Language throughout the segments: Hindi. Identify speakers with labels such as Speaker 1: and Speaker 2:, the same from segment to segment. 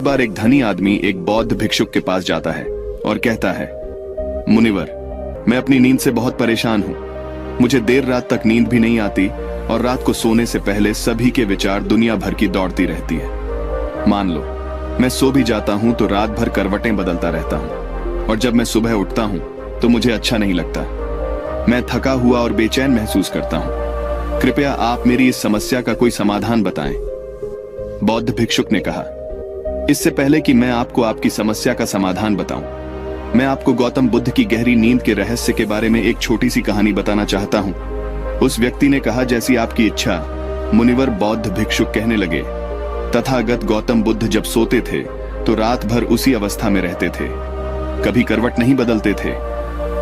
Speaker 1: बार एक धनी आदमी एक बौद्ध भिक्षुक के पास जाता है और कहता है, मुनिवर, मैं अपनी नींद से बहुत परेशान हूँ। मुझे देर रात तक नींद भी नहीं आती और रात को सोने से पहले सभी के विचार दुनिया भर की दौड़ती रहती है। मान लो मैं सो भी जाता हूँ तो रात भर करवटें बदलता रहता हूँ और जब मैं सुबह उठता हूँ तो मुझे अच्छा नहीं लगता। मैं थका हुआ और बेचैन महसूस करता हूँ। कृपया आप मेरी इस समस्या का कोई समाधान बताएं। बौद्ध भिक्षुक ने कहा, इससे पहले कि मैं आपको आपकी समस्या का समाधान बताऊं, मैं आपको गौतम बुद्ध की गहरी नींद के रहस्य के बारे में एक छोटी सी कहानी बताना चाहता हूं। उस व्यक्ति ने कहा, जैसी आपकी इच्छा। मुनिवर, बौद्ध भिक्षुक कहने लगे। तथागत गौतम बुद्ध जब सोते थे तो रात भर उसी अवस्था में रहते थे, कभी करवट नहीं बदलते थे।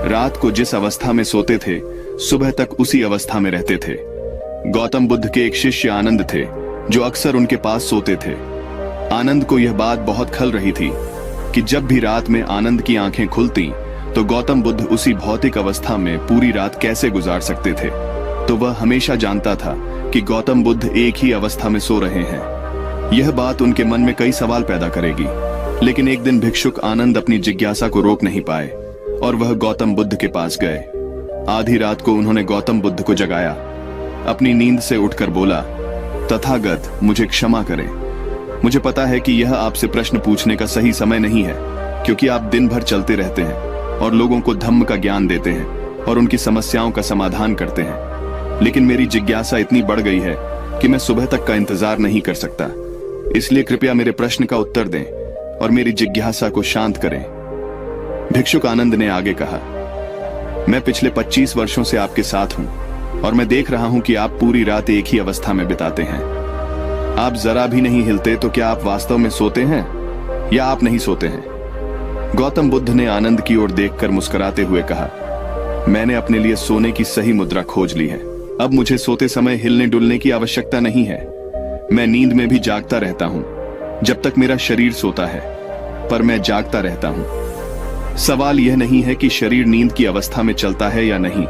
Speaker 1: रात को जिस अवस्था में सोते थे सुबह तक उसी अवस्था में रहते थे। गौतम बुद्ध के एक शिष्य आनंद थे जो अक्सर उनके पास सोते थे। आनंद को यह बात बहुत खल रही थी कि जब भी रात में आनंद की आंखें खुलती तो गौतम बुद्ध उसी भौतिक अवस्था में पूरी रात कैसे गुजार सकते थे। तो वह हमेशा जानता था कि गौतम बुद्ध एक ही अवस्था में सो रहे हैं। यह बात उनके मन में कई सवाल पैदा करेगी, लेकिन एक दिन भिक्षुक आनंद अपनी जिज्ञासा को रोक नहीं पाए और वह गौतम बुद्ध के पास गए। आधी रात को उन्होंने गौतम बुद्ध को जगाया। अपनी नींद से उठकर बोला, तथागत, मुझे क्षमा करें। मुझे पता है कि यह आपसे प्रश्न पूछने का सही समय नहीं है, क्योंकि आप दिन भर चलते रहते हैं और लोगों को धम्म का ज्ञान देते हैं और उनकी समस्याओं का समाधान करते हैं। लेकिन मेरी जिज्ञासा इतनी बढ़ गई है कि मैं सुबह तक का इंतजार नहीं कर सकता। इसलिए कृपया मेरे प्रश्न का उत्तर दें और मेरी जिज्ञासा को शांत करें। भिक्षुक आनंद ने आगे कहा, मैं पिछले 25 वर्षों से आपके साथ हूं और मैं देख रहा हूं कि आप पूरी रात एक ही अवस्था में बिताते हैं। आप जरा भी नहीं हिलते, तो क्या आप वास्तव में सोते हैं या आप नहीं सोते हैं? गौतम बुद्ध ने आनंद की ओर देखकर मुस्कुराते हुए कहा, मैंने अपने लिए सोने की सही मुद्रा खोज ली है। अब मुझे सोते समय हिलने डुलने की आवश्यकता नहीं है। मैं नींद में भी जागता रहता हूं जब तक मेरा शरीर सोता है, पर मैं जागता रहता हूं। सवाल यह नहीं है कि शरीर नींद की अवस्था में चलता है या नहीं।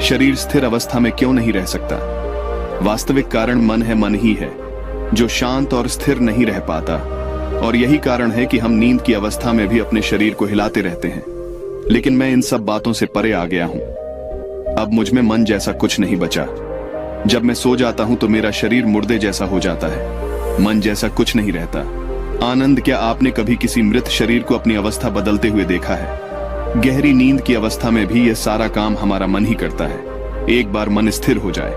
Speaker 1: शरीर स्थिर अवस्था में क्यों नहीं रह सकता? वास्तविक कारण मन है, मन ही है जो शांत और स्थिर नहीं रह पाता। और यही कारण है कि हम नींद की अवस्था में भी अपने शरीर को हिलाते रहते हैं। लेकिन मैं इन सब बातों से परे आ गया हूं। अब मुझ में मन जैसा कुछ नहीं बचा। जब मैं सो जाता हूं तो मेरा शरीर मुर्दे जैसा हो जाता है, मन जैसा कुछ नहीं रहता। आनंद, क्या आपने कभी किसी मृत शरीर को अपनी अवस्था बदलते हुए देखा है? गहरी नींद की अवस्था में भी यह सारा काम हमारा मन ही करता है। एक बार मन स्थिर हो जाए,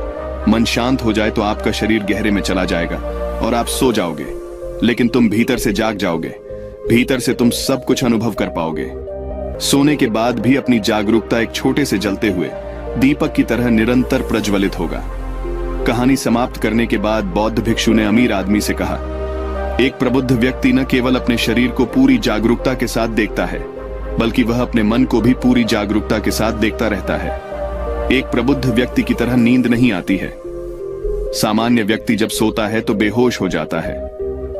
Speaker 1: मन शांत हो जाए, तो आपका शरीर गहरे में चला जाएगा और आप सो जाओगे, लेकिन तुम भीतर से जाग जाओगे। भीतर से तुम सब कुछ अनुभव कर पाओगे। सोने के बाद भी अपनी जागरूकता एक छोटे से जलते हुए दीपक की तरह निरंतर प्रज्वलित होगा। कहानी समाप्त करने के बाद बौद्ध भिक्षु ने अमीर आदमी से कहा, एक प्रबुद्ध व्यक्ति न केवल अपने शरीर को पूरी जागरूकता के साथ देखता है, बल्कि वह अपने मन को भी पूरी जागरूकता के साथ देखता रहता है। एक प्रबुद्ध व्यक्ति की तरह नींद नहीं आती है। सामान्य व्यक्ति जब सोता है तो बेहोश हो जाता है।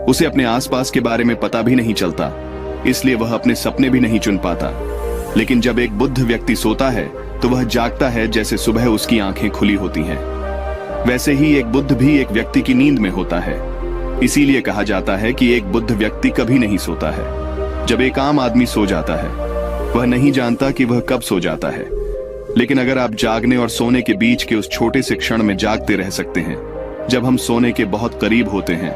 Speaker 1: उसे अपने आसपास के बारे में पता भी नहीं चलता, इसलिए वह अपने सपने भी नहीं चुन पाता। लेकिन जब एक बुद्ध व्यक्ति सोता है तो वह जागता है, जैसे सुबह उसकी आंखें खुली होती हैं। वैसे ही एक बुद्ध भी एक व्यक्ति की नींद में होता है। इसीलिए कहा जाता है कि एक बुद्ध व्यक्ति कभी नहीं सोता है। जब एक आम आदमी सो जाता है, वह नहीं जानता कि वह कब सो जाता है। लेकिन अगर आप जागने और सोने के बीच के उस छोटे से क्षण में जागते रह सकते हैं, जब हम सोने के बहुत करीब होते हैं,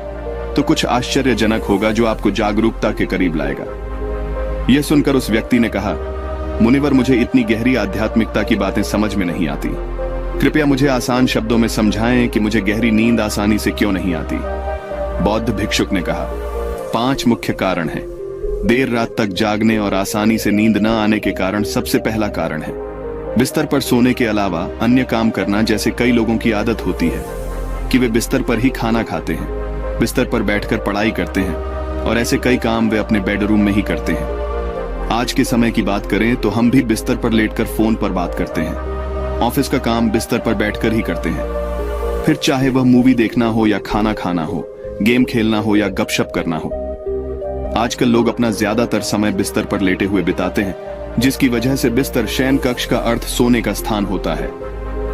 Speaker 1: तो कुछ आश्चर्यजनक होगा जो आपको जागरूकता के करीब लाएगा। यह सुनकर उस व्यक्ति ने कहा, मुनिवर, मुझे इतनी गहरी आध्यात्मिकता की बातें समझ में नहीं आती। कृपया मुझे आसान शब्दों में समझाएं कि मुझे गहरी नींद आसानी से क्यों नहीं आती। बौद्ध भिक्षुक ने कहा, 5 मुख्य कारण हैं। देर रात तक जागने और आसानी से नींद न आने के कारण सबसे पहला कारण है बिस्तर पर सोने के अलावा अन्य काम करना। जैसे कई लोगों की आदत होती है कि वे बिस्तर पर ही खाना खाते हैं, बिस्तर पर बैठकर पढ़ाई करते हैं और ऐसे कई काम वे अपने बेडरूम में ही करते हैं। आज के समय की बात करें तो हम भी बिस्तर पर लेटकर फोन पर बात करते हैं। ऑफिस का काम बिस्तर पर बैठकर ही करते हैं। फिर चाहे वह मूवी देखना हो या खाना खाना हो, गेम खेलना हो या गपशप करना हो। आजकल लोग अपना ज्यादातर समय बिस्तर पर लेटे हुए बिताते हैं, जिसकी वजह से बिस्तर शयन कक्ष का अर्थ सोने का स्थान होता है।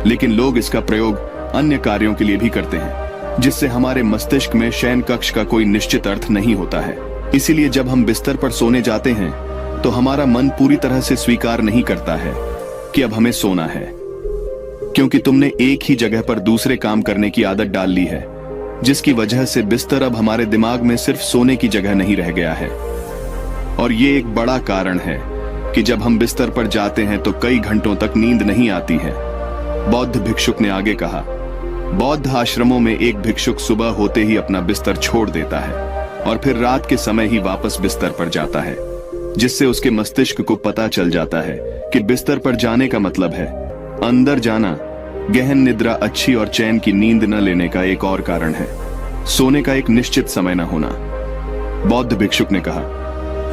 Speaker 1: लेकिन लोग इसका प्रयोग अन्य कार्यों के लिए भी करते हैं। जिससे हमारे मस्तिष्क में शयन कक्ष का कोई निश्चित अर्थ नहीं होता है। इसीलिए जब हम बिस्तर पर सोने जाते हैं तो हमारा मन पूरी तरह से स्वीकार नहीं करता है कि अब हमें सोना है, क्योंकि तुमने एक ही जगह पर दूसरे काम करने की आदत डाल ली है, जिसकी वजह से बिस्तर अब हमारे दिमाग में सिर्फ सोने की जगह नहीं रह गया है। और ये एक बड़ा कारण है कि जब हम बिस्तर पर जाते हैं तो कई घंटों तक नींद नहीं आती है। बौद्ध भिक्षुक ने आगे कहा, बौद्ध आश्रमों में एक भिक्षुक सुबह होते ही अपना बिस्तर छोड़ देता है और फिर रात के समय ही वापस बिस्तर पर जाता है, जिससे उसके मस्तिष्क को पता चल जाता है कि बिस्तर पर जाने का मतलब है अंदर जाना। गहन निद्रा अच्छी और चैन की नींद न लेने का एक और कारण है सोने का एक निश्चित समय न होना। बौद्ध भिक्षुक ने कहा,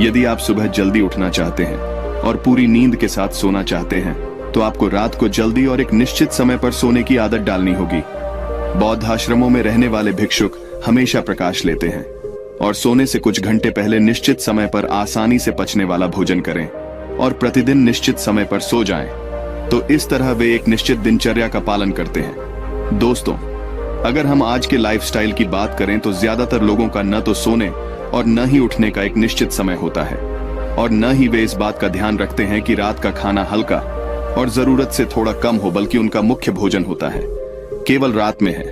Speaker 1: यदि आप सुबह जल्दी उठना चाहते हैं और पूरी नींद के साथ सोना चाहते हैं तो आपको रात को जल्दी और एक निश्चित समय पर सोने की आदत डालनी होगी। बौद्ध आश्रमों में रहने वाले भिक्षुक हमेशा प्रकाश लेते हैं और सोने से कुछ घंटे पहले निश्चित समय पर आसानी से पचने वाला भोजन करें और प्रतिदिन निश्चित समय पर सो जाएं। तो इस तरह वे एक निश्चित दिनचर्या का पालन करते हैं। दोस्तों, अगर हम आज के लाइफस्टाइल की बात करें तो ज्यादातर लोगों का न तो सोने और न ही उठने का एक निश्चित समय होता है और न ही वे इस बात का ध्यान रखते हैं कि रात का खाना हल्का और जरूरत से थोड़ा कम हो, बल्कि उनका मुख्य भोजन होता है केवल रात में है।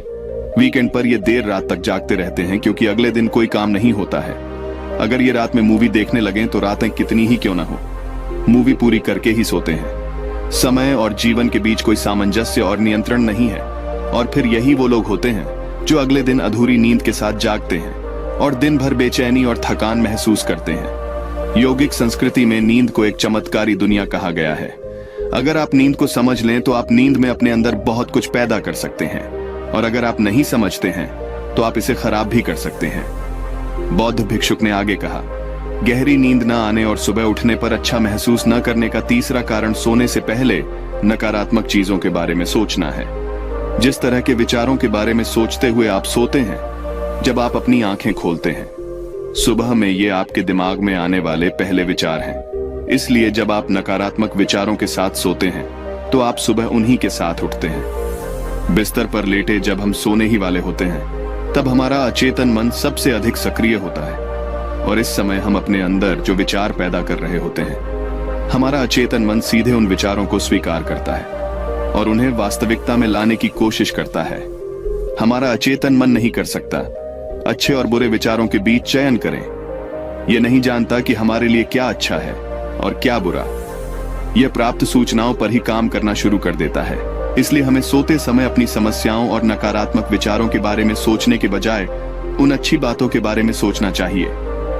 Speaker 1: वीकेंड पर ये देर रात तक जागते रहते हैं क्योंकि अगले दिन कोई काम नहीं होता है। अगर ये रात में मूवी देखने लगें तो रातें कितनी ही क्यों ना हो, मूवी पूरी करके ही सोते हैं। समय और जीवन के बीच कोई सामंजस्य और नियंत्रण नहीं है और फिर यही वो लोग होते हैं जो अगले दिन अधूरी नींद के साथ जागते हैं और दिन भर बेचैनी और थकान महसूस करते हैं। यौगिक संस्कृति में नींद को एक चमत्कारी दुनिया कहा गया है। अगर आप नींद को समझ लें तो आप नींद में अपने अंदर बहुत कुछ पैदा कर सकते हैं और अगर आप नहीं समझते हैं तो आप इसे खराब भी कर सकते हैं। बौद्ध भिक्षुक ने आगे कहा, गहरी नींद न आने और सुबह उठने पर अच्छा महसूस न करने का तीसरा कारण सोने से पहले नकारात्मक चीजों के बारे में सोचना है। जिस तरह के विचारों के बारे में सोचते हुए आप सोते हैं जब आप अपनी आंखें खोलते हैं, सुबह में ये आपके दिमाग में आने वाले पहले विचार हैं। इसलिए जब आप नकारात्मक विचारों के साथ सोते हैं तो आप सुबह उन्हीं के साथ उठते हैं। बिस्तर पर लेटे जब हम सोने ही वाले होते हैं तब हमारा अचेतन मन सबसे अधिक सक्रिय होता है और इस समय हम अपने अंदर जो विचार पैदा कर रहे होते हैं, हमारा अचेतन मन सीधे उन विचारों को स्वीकार करता है और उन्हें वास्तविकता में लाने की कोशिश करता है। हमारा अचेतन मन नहीं कर सकता अच्छे और बुरे विचारों के बीच चयन करें। यह नहीं जानता कि हमारे लिए क्या अच्छा है और क्या बुरा। यह प्राप्त सूचनाओं पर ही काम करना शुरू कर देता है। इसलिए हमें सोते समय अपनी समस्याओं और नकारात्मक विचारों के बारे में सोचने के बजाय उन अच्छी बातों के बारे में सोचना चाहिए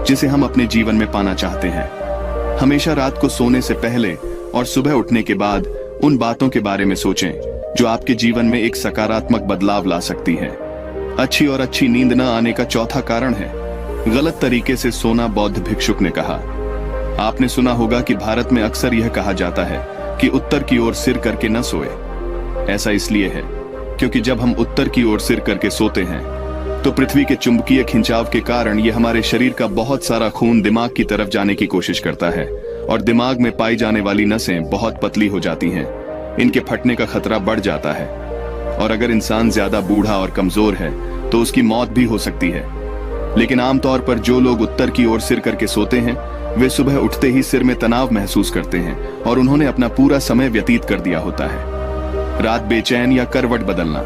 Speaker 1: जिसे हम अपने जीवन में पाना चाहते हैं। हमेशा रात को सोने से पहले और सुबह उठने के बाद उन बातों के बारे में सोचें जो आपके जीवन में एक सकारात्मक बदलाव ला सकती है। अच्छी और अच्छी नींद न आने का चौथा कारण है गलत तरीके से सोना। बौद्ध भिक्षुक ने कहा, आपने सुना होगा कि भारत में अक्सर यह कहा जाता है कि उत्तर की ओर सिर करके न सोए। ऐसा इसलिए है क्योंकि जब हम उत्तर की ओर सिर करके सोते हैं तो पृथ्वी के चुंबकीय खिंचाव के कारण यह हमारे शरीर का बहुत सारा खून दिमाग की तरफ जाने की कोशिश करता है और दिमाग में पाई जाने वाली नसें बहुत पतली हो जाती हैं। इनके फटने का खतरा बढ़ जाता है और अगर इंसान ज्यादा बूढ़ा और कमजोर है तो उसकी मौत भी हो सकती है। लेकिन आमतौर पर जो लोग उत्तर की ओर सिर करके सोते हैं वे सुबह उठते ही सिर में तनाव महसूस करते हैं और उन्होंने अपना पूरा समय व्यतीत कर दिया होता है। रात बेचैन या करवट बदलना।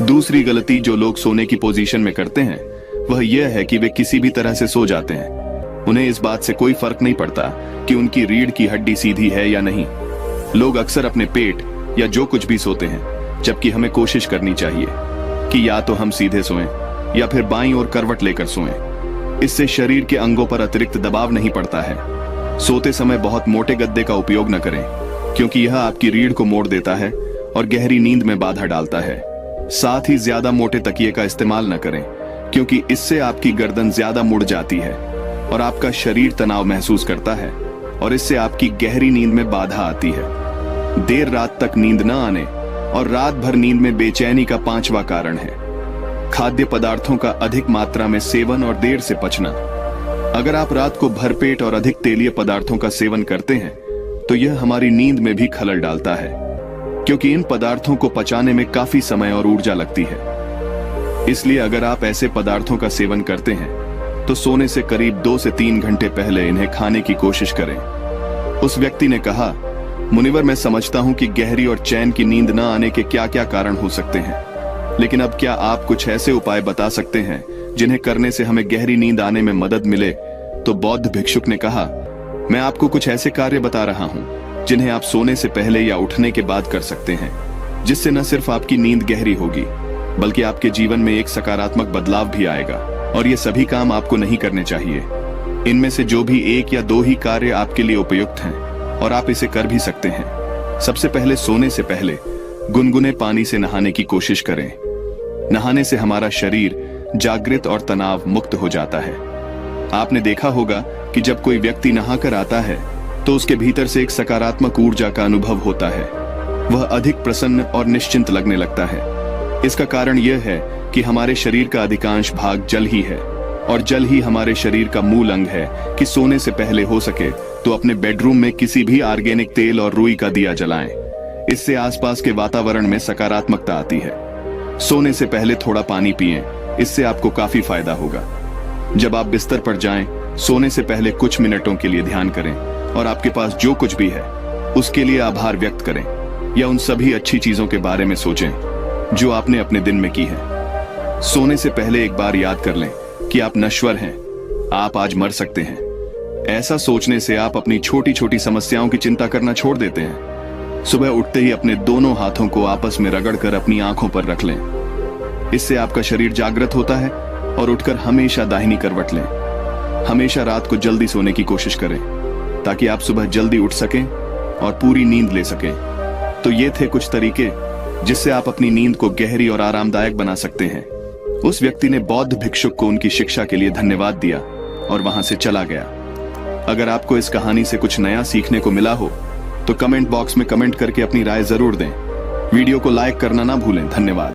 Speaker 1: दूसरी गलती जो लोग सोने की पोजीशन में करते हैं वह यह है कि वे किसी भी तरह से सो जाते हैं। उन्हें इस बात से कोई फर्क नहीं पड़ता कि उनकी रीढ़ की हड्डी सीधी है या नहीं। लोग अक्सर अपने पेट या जो कुछ भी सोते हैं, जबकि हमें कोशिश करनी चाहिए कि या तो हम सीधे सोएं या फिर बाईं ओर करवट लेकर सोएं। इससे शरीर के अंगों पर अतिरिक्त दबाव नहीं पड़ता है। सोते समय बहुत मोटे गद्दे का उपयोग न करें क्योंकि यह आपकी रीढ़ को मोड़ देता है और गहरी नींद में बाधा डालता है। साथ ही ज्यादा मोटे तकिए का इस्तेमाल न करें क्योंकि इससे आपकी गर्दन ज्यादा मुड़ जाती है और आपका शरीर तनाव महसूस करता है और इससे आपकी गहरी नींद में बाधा आती है। देर रात तक नींद न आने और रात भर नींद में बेचैनी का पांचवा कारण है खाद्य पदार्थों का अधिक मात्रा में सेवन और देर से पचना। अगर आप रात को भरपेट और अधिक तेलीय पदार्थों का सेवन करते हैं तो यह हमारी नींद में भी खलल डालता है क्योंकि इन पदार्थों को पचाने में काफी समय और ऊर्जा लगती है। इसलिए अगर आप ऐसे पदार्थों का सेवन करते हैं तो सोने से करीब 2 से 3 घंटे पहले इन्हें खाने की कोशिश करें। उस व्यक्ति ने कहा, मुनिवर, मैं समझता हूं कि गहरी और चैन की नींद न आने के क्या क्या कारण हो सकते हैं, लेकिन अब क्या आप कुछ ऐसे उपाय बता सकते हैं जिन्हें करने से हमें गहरी नींद आने में मदद मिले? तो बौद्ध भिक्षुक ने कहा, मैं आपको कुछ ऐसे कार्य बता रहा हूं जिन्हें आप सोने से पहले या उठने के बाद कर सकते हैं, जिससे न सिर्फ आपकी नींद गहरी होगी बल्कि आपके जीवन में एक सकारात्मक बदलाव भी आएगा। और ये सभी काम आपको नहीं करने चाहिए। इनमें से जो भी 1 या 2 ही कार्य आपके लिए उपयुक्त हैं और आप इसे कर भी सकते हैं। सबसे पहले, सोने से पहले गुनगुने पानी से नहाने की कोशिश करें। नहाने से हमारा शरीर जागृत और तनाव मुक्त हो जाता है। आपने देखा होगा कि जब कोई व्यक्ति नहाकर आता है तो उसके भीतर से एक सकारात्मक ऊर्जा का अनुभव होता है। वह अधिक प्रसन्न और निश्चिंत लगने लगता है। इसका कारण यह है कि हमारे शरीर का अधिकांश भाग जल ही है और जल ही हमारे शरीर का मूल अंग है कि सोने से पहले हो सके तो अपने बेडरूम में किसी भी ऑर्गेनिक तेल और रुई का दिया जलाएं। इससे आसपास के वातावरण में सकारात्मकता आती है। सोने से पहले थोड़ा पानी पिएं, इससे आपको काफी फायदा होगा। जब आप बिस्तर पर जाएं, सोने से पहले कुछ मिनटों के लिए ध्यान करें और आपके पास जो कुछ भी है उसके लिए आभार व्यक्त करें या उन सभी अच्छी चीजों के बारे में सोचें जो आपने अपने दिन में की है। सोने से पहले एक बार याद कर लें कि आप नश्वर हैं, आप आज मर सकते हैं। ऐसा सोचने से आप अपनी छोटी छोटी समस्याओं की चिंता करना छोड़ देते हैं। सुबह उठते ही अपने दोनों हाथों को आपस में रगड़कर अपनी आंखों पर रख लें। इससे आपका शरीर जागृत होता है और उठकर हमेशा दाहिनी करवट लें। हमेशा रात को जल्दी सोने की कोशिश करें ताकि आप सुबह जल्दी उठ सकें और पूरी नींद ले सकें। तो ये थे कुछ तरीके जिससे आप अपनी नींद को गहरी और आरामदायक बना सकते हैं। उस व्यक्ति ने बौद्ध भिक्षुक को उनकी शिक्षा के लिए धन्यवाद दिया और वहां से चला गया। अगर आपको इस कहानी से कुछ नया सीखने को मिला हो तो कमेंट बॉक्स में कमेंट करके अपनी राय जरूर दें। वीडियो को लाइक करना ना भूलें। धन्यवाद।